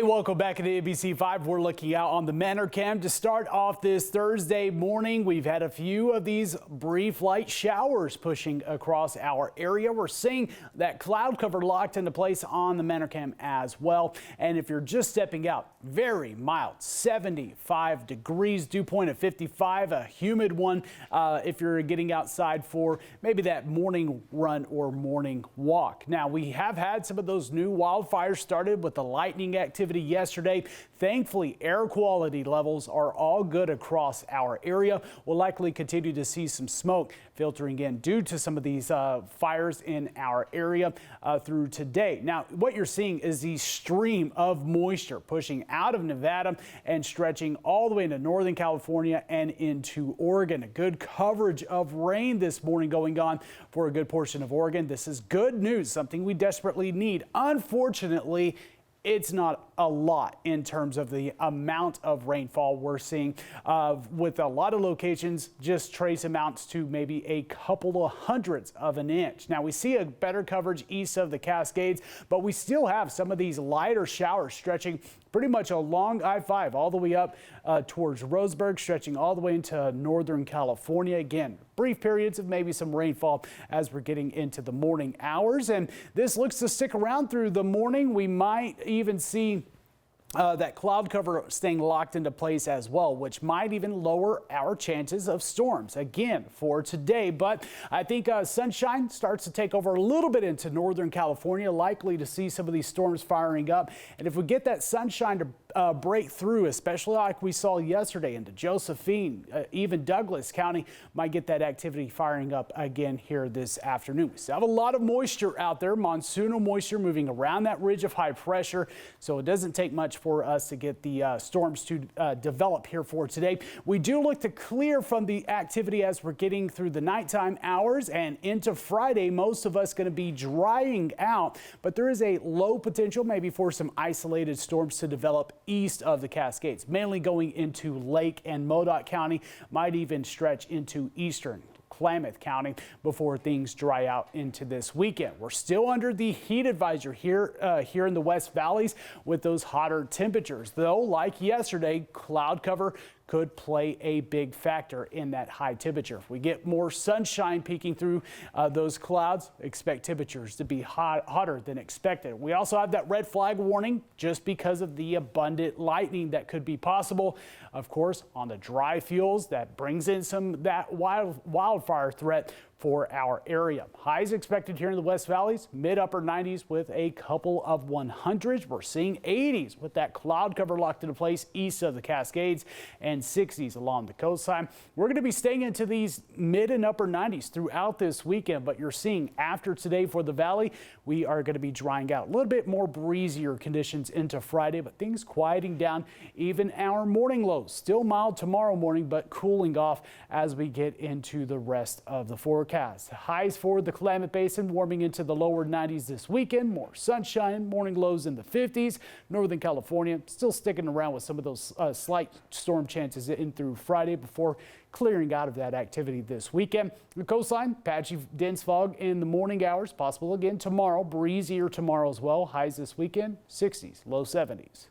Welcome back to ABC5. We're looking out on the Manor Cam to start off this Thursday morning. We've had a few of these brief light showers pushing across our area. We're seeing that cloud cover locked into place on the Manor Cam as well. And if you're just stepping out, very mild, 75 degrees, dew point at 55, a humid one if you're getting outside for maybe that morning run or morning walk. Now, we have had some of those new wildfires started with the lightning activity yesterday. Thankfully, air quality levels are all good across our area. We'll likely continue to see some smoke filtering in due to some of these fires in our area through today. Now, what you're seeing is the stream of moisture pushing out of Nevada and stretching all the way into Northern California and into Oregon. A good coverage of rain this morning going on for a good portion of Oregon. This is good news, something we desperately need. Unfortunately, it's not a lot in terms of the amount of rainfall we're seeing with a lot of locations, just trace amounts to maybe a couple of hundredths of an inch. Now we see a better coverage east of the Cascades, but we still have some of these lighter showers stretching pretty much along I-5 all the way up towards Roseburg, stretching all the way into Northern California. Again, brief periods of maybe some rainfall as we're getting into the morning hours. And this looks to stick around through the morning. We might even see that cloud cover staying locked into place as well, which might even lower our chances of storms again for today. But I think sunshine starts to take over a little bit into Northern California, likely to see some of these storms firing up. And if we get that sunshine to break through, especially like we saw yesterday into Josephine, even Douglas County might get that activity firing up again here this afternoon. We still have a lot of moisture out there, monsoonal moisture moving around that ridge of high pressure. So it doesn't take much for us to get the storms to develop here for today. We do look to clear from the activity as we're getting through the nighttime hours and into Friday. Most of us going to be drying out, but there is a low potential maybe for some isolated storms to develop east of the Cascades, mainly going into Lake and Modoc County, might even stretch into eastern Klamath County before things dry out into this weekend. We're still under the heat advisory here in the West Valleys with those hotter temperatures, though like yesterday, cloud cover could play a big factor in that high temperature. If we get more sunshine peeking through those clouds, expect temperatures to be hotter than expected. We also have that red flag warning just because of the abundant lightning that could be possible. Of course, on the dry fuels, that brings in some that wildfire threat for our area. Highs expected here in the West Valleys, mid-upper 90s with a couple of 100s. We're seeing 80s with that cloud cover locked into place east of the Cascades and 60s along the coastline. We're going to be staying into these mid and upper 90s throughout this weekend, but you're seeing after today for the valley, we are going to be drying out. A little bit more breezier conditions into Friday, but things quieting down. Even our morning lows still mild tomorrow morning, but cooling off as we get into the rest of the forecast. Highs for the Klamath Basin warming into the lower 90s this weekend. More sunshine, morning lows in the 50s. Northern California still sticking around with some of those slight storm chances in through Friday before clearing out of that activity this weekend. The coastline, patchy dense fog in the morning hours, possible again tomorrow. Breezier tomorrow as well. Highs this weekend, 60s, low 70s.